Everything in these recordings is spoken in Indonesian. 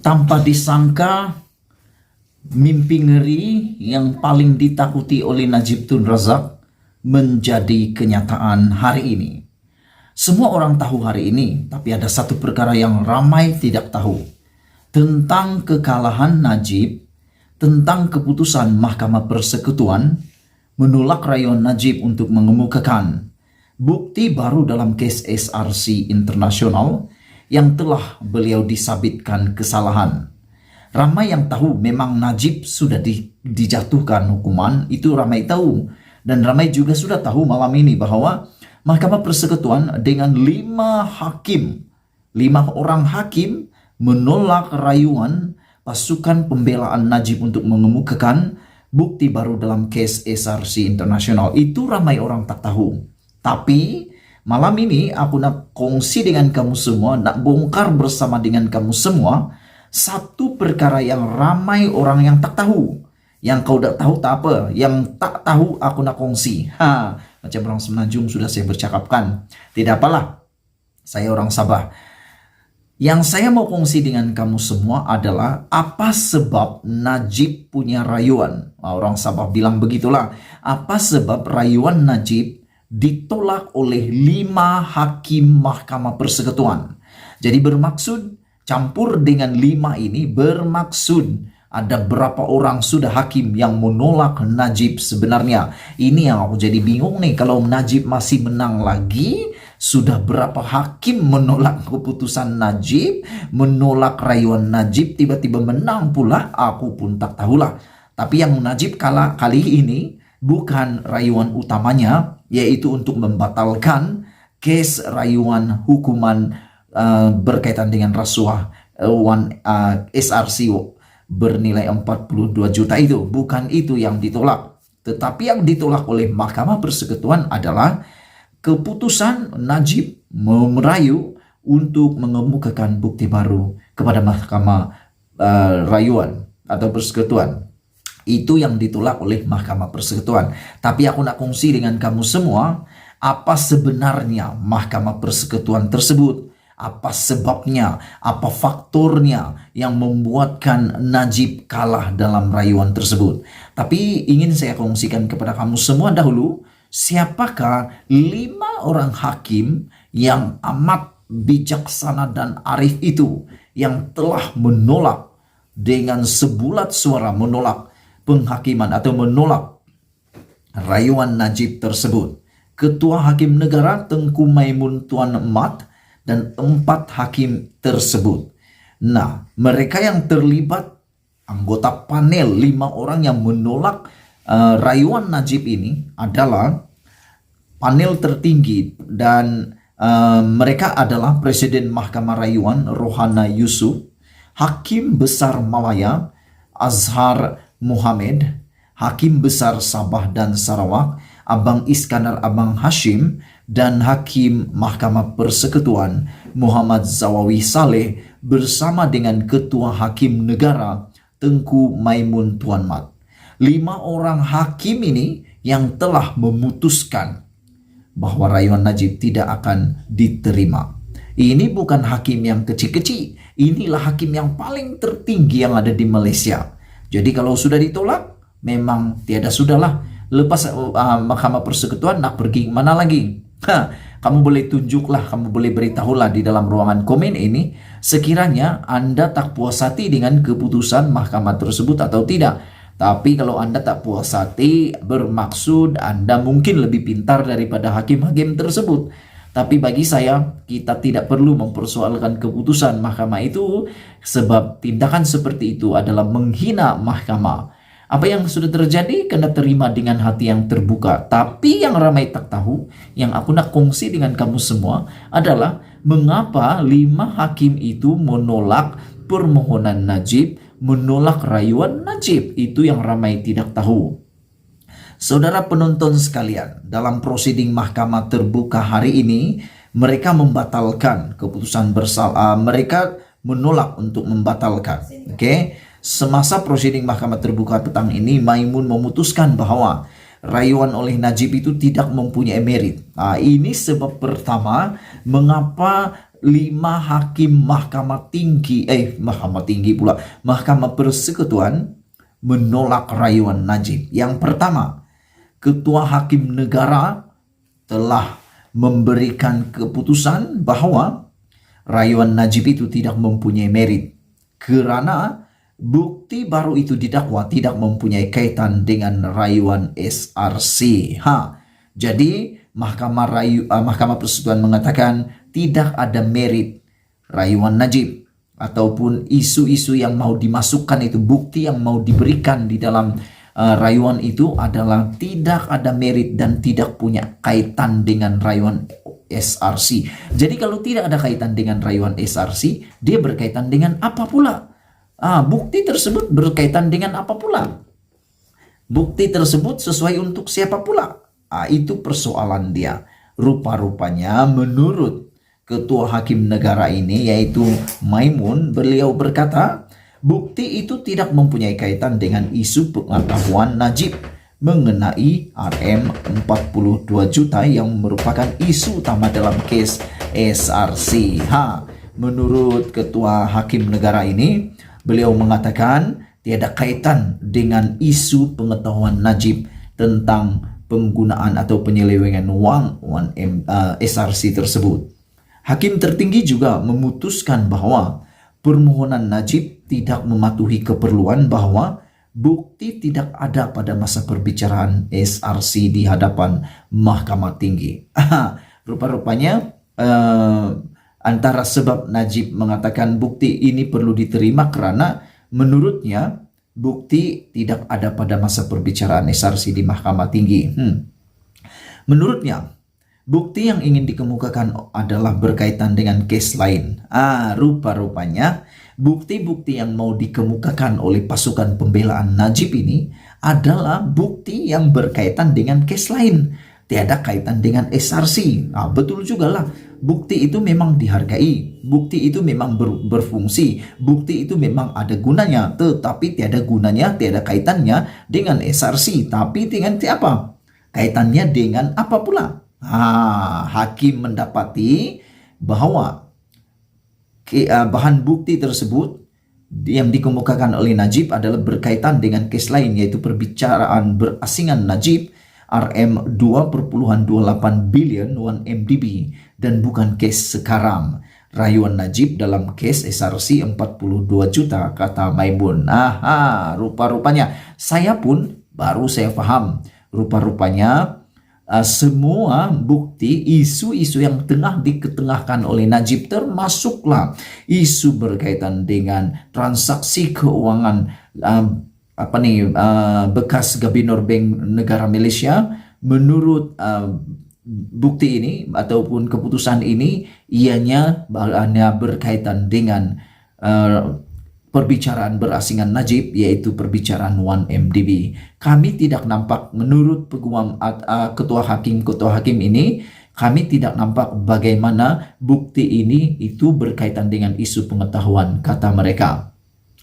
Tanpa disangka, mimpi ngeri yang paling ditakuti oleh Najib Tun Razak menjadi kenyataan hari ini. Semua orang tahu hari ini, tapi ada satu perkara yang ramai tidak tahu. Tentang kekalahan Najib, tentang keputusan Mahkamah Persekutuan menolak rayuan Najib untuk mengemukakan bukti baru dalam kes SRC internasional yang telah beliau disabitkan kesalahan. Ramai yang tahu memang Najib sudah dijatuhkan hukuman, itu ramai tahu. Dan ramai juga sudah tahu malam ini bahwa Mahkamah Persekutuan dengan 5 orang hakim menolak rayuan pasukan pembelaan Najib untuk mengemukakan bukti baru dalam kes SRC internasional. Itu ramai orang tak tahu. Tapi malam ini aku nak kongsi dengan kamu semua, nak bongkar bersama dengan kamu semua satu perkara yang ramai orang yang tak tahu. Yang kau tak tahu tak apa, yang tak tahu aku nak kongsi. Macam orang Semenanjung sudah saya bercakapkan. Tidak apalah, saya orang Sabah. Yang saya mau kongsi dengan kamu semua adalah apa sebab Najib punya rayuan. Orang Sabah bilang begitulah. Apa sebab rayuan Najib ditolak oleh 5 hakim Mahkamah Persekutuan. Jadi bermaksud campur dengan 5 ini bermaksud ada berapa orang sudah hakim yang menolak Najib sebenarnya. Ini yang aku jadi bingung nih, kalau Najib masih menang lagi, sudah berapa hakim menolak keputusan Najib, menolak rayuan Najib, tiba-tiba menang pula, aku pun tak tahulah. Tapi yang Najib kali ini bukan rayuan utamanya, yaitu untuk membatalkan kes rayuan hukuman berkaitan dengan rasuah SRC bernilai 42 juta itu. Bukan itu yang ditolak. Tetapi yang ditolak oleh Mahkamah Persekutuan adalah keputusan Najib merayu untuk mengemukakan bukti baru kepada Mahkamah rayuan atau Persekutuan. Itu yang ditolak oleh Mahkamah Persekutuan. Tapi aku nak kongsi dengan kamu semua, apa sebenarnya Mahkamah Persekutuan tersebut? Apa sebabnya? Apa faktornya yang membuatkan Najib kalah dalam rayuan tersebut? Tapi ingin saya kongsikan kepada kamu semua dahulu, siapakah 5 orang hakim yang amat bijaksana dan arif itu yang telah menolak dengan sebulat suara, menolak penghakiman atau menolak rayuan Najib tersebut. Ketua Hakim Negara Tengku Maimun Tuan Mat dan 4 hakim tersebut. Nah, mereka yang terlibat anggota panel 5 orang yang menolak rayuan Najib ini adalah panel tertinggi, dan mereka adalah Presiden Mahkamah Rayuan Rohana Yusuf, Hakim Besar Malaya Azhar Muhammad, Hakim Besar Sabah dan Sarawak Abang Iskandar Abang Hashim, dan Hakim Mahkamah Persekutuan Muhammad Zawawi Saleh bersama dengan Ketua Hakim Negara Tengku Maimun Tuan Mat. 5 orang hakim ini yang telah memutuskan bahwa rayuan Najib tidak akan diterima. Ini bukan hakim yang kecil-kecil, inilah hakim yang paling tertinggi yang ada di Malaysia. Jadi kalau sudah ditolak, memang tiada sudahlah. Lepas Mahkamah Persekutuan nak pergi mana lagi? Kamu boleh tunjuklah, kamu boleh beritahulah di dalam ruangan komen ini sekiranya Anda tak puas hati dengan keputusan mahkamah tersebut atau tidak. Tapi kalau Anda tak puas hati, bermaksud Anda mungkin lebih pintar daripada hakim-hakim tersebut. Tapi bagi saya, kita tidak perlu mempersoalkan keputusan mahkamah itu, sebab tindakan seperti itu adalah menghina mahkamah. Apa yang sudah terjadi kena terima dengan hati yang terbuka. Tapi yang ramai tak tahu, yang aku nak kongsi dengan kamu semua adalah mengapa 5 hakim itu menolak permohonan Najib, menolak rayuan Najib. Itu yang ramai tidak tahu. Saudara penonton sekalian, dalam prosiding mahkamah terbuka hari ini, mereka membatalkan keputusan bersalah. Mereka menolak untuk membatalkan. Oke? Semasa prosiding mahkamah terbuka petang ini, Maimun memutuskan bahwa rayuan oleh Najib itu tidak mempunyai merit. Nah, ini sebab pertama mengapa 5 hakim Mahkamah Persekutuan menolak rayuan Najib. Yang pertama, Ketua Hakim Negara telah memberikan keputusan bahwa rayuan Najib itu tidak mempunyai merit karena bukti baru itu didakwa tidak mempunyai kaitan dengan rayuan SRC. Jadi Mahkamah Persekutuan mengatakan tidak ada merit rayuan Najib ataupun isu-isu yang mau dimasukkan itu, bukti yang mau diberikan di dalam rayuan itu adalah tidak ada merit dan tidak punya kaitan dengan rayuan SRC. Jadi kalau tidak ada kaitan dengan rayuan SRC, dia berkaitan dengan apa pula? Bukti tersebut berkaitan dengan apa pula? Bukti tersebut sesuai untuk siapa pula? Itu persoalan dia. Rupa-rupanya menurut Ketua Hakim Negara ini, yaitu Maimun, beliau berkata bukti itu tidak mempunyai kaitan dengan isu pengetahuan Najib mengenai RM 42 juta yang merupakan isu utama dalam kes SRC. Menurut Ketua Hakim Negara ini, beliau mengatakan tiada kaitan dengan isu pengetahuan Najib tentang penggunaan atau penyelewengan uang SRC tersebut. Hakim tertinggi juga memutuskan bahwa permohonan Najib tidak mematuhi keperluan bahwa bukti tidak ada pada masa perbicaraan SRC di hadapan Mahkamah Tinggi. Rupa-rupanya antara sebab Najib mengatakan bukti ini perlu diterima karena menurutnya bukti tidak ada pada masa perbicaraan SRC di Mahkamah Tinggi. Menurutnya, bukti yang ingin dikemukakan adalah berkaitan dengan kes lain. Rupa-rupanya bukti-bukti yang mau dikemukakan oleh pasukan pembelaan Najib ini adalah bukti yang berkaitan dengan kes lain. Tiada kaitan dengan SRC. Betul juga lah. Bukti itu memang dihargai. Bukti itu memang berfungsi. Bukti itu memang ada gunanya. Tetapi tiada gunanya, tiada kaitannya dengan SRC. Tapi dengan siapa? Kaitannya dengan apa pula? Hakim mendapati bahwa bahan bukti tersebut yang dikemukakan oleh Najib adalah berkaitan dengan kes lain, yaitu perbicaraan berasingan Najib RM 2,28 billion 1 MDB dan bukan kes sekarang. Rayuan Najib dalam kes SRC 42 juta, kata Maimun. Rupa-rupanya saya pun baru saya paham. Rupa-rupanya semua bukti isu-isu yang tengah diketengahkan oleh Najib, termasuklah isu berkaitan dengan transaksi keuangan bekas Gabinor Bank Negara Malaysia. Menurut bukti ini ataupun keputusan ini, ianya hanya berkaitan dengan perbicaraan berasingan Najib, yaitu perbicaraan 1 MDB. Kami tidak nampak, menurut peguam ketua hakim ini, kami tidak nampak bagaimana bukti ini itu berkaitan dengan isu pengetahuan, kata mereka.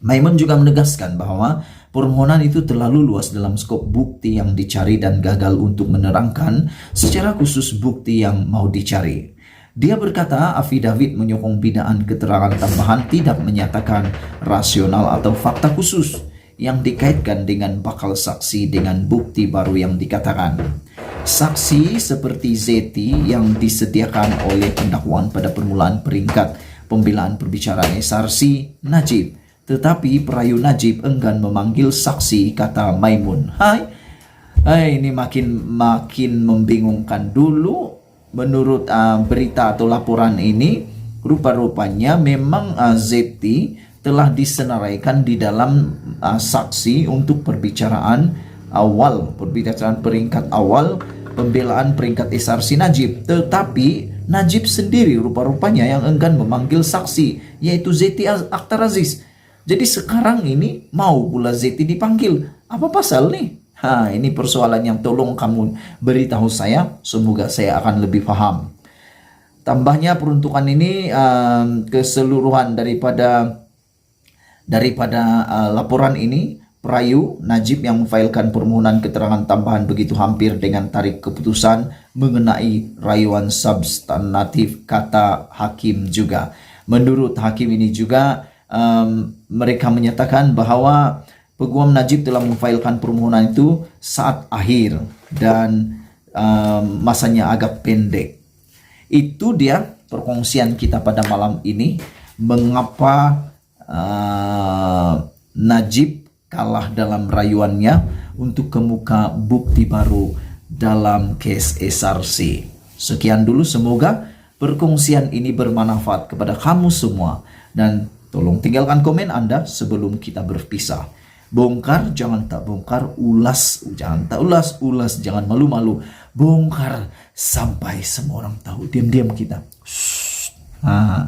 Maimun juga menegaskan bahwa permohonan itu terlalu luas dalam skop bukti yang dicari dan gagal untuk menerangkan secara khusus bukti yang mau dicari. Dia berkata afidavit menyokong bidaan keterangan tambahan tidak menyatakan rasional atau fakta khusus yang dikaitkan dengan bakal saksi dengan bukti baru yang dikatakan. Saksi seperti Zeti yang disediakan oleh pendakwaan pada permulaan peringkat pembelaan perbicaraan SRC Najib. Tetapi perayu Najib enggan memanggil saksi, kata Maimun. Ini makin membingungkan. Dulu menurut berita atau laporan ini, rupa-rupanya memang Zeti telah disenaraikan di dalam saksi untuk perbicaraan awal, perbicaraan peringkat awal pembelaan peringkat SRC Najib. Tetapi Najib sendiri rupa-rupanya yang enggan memanggil saksi, yaitu Zeti Akhtar Aziz. Jadi sekarang ini mau pula Zeti dipanggil. Apa pasal nih? Ini persoalan yang tolong kamu beritahu saya. Semoga saya akan lebih paham. Tambahnya peruntukan ini keseluruhan daripada laporan ini Prayu, Najib yang memfailkan permohonan keterangan tambahan begitu hampir dengan tarik keputusan mengenai rayuan substantif, kata hakim juga. Menurut hakim ini juga mereka menyatakan bahwa peguam Najib telah memfailkan permohonan itu saat akhir dan masanya agak pendek. Itu dia perkongsian kita pada malam ini. Mengapa Najib kalah dalam rayuannya untuk kemuka bukti baru dalam case SRC. Sekian dulu, semoga perkongsian ini bermanfaat kepada kamu semua. Dan tolong tinggalkan komen Anda sebelum kita berpisah. Bongkar jangan tak bongkar, ulas jangan tak ulas, ulas jangan malu-malu. Bongkar sampai semua orang tahu. Diam-diam kita.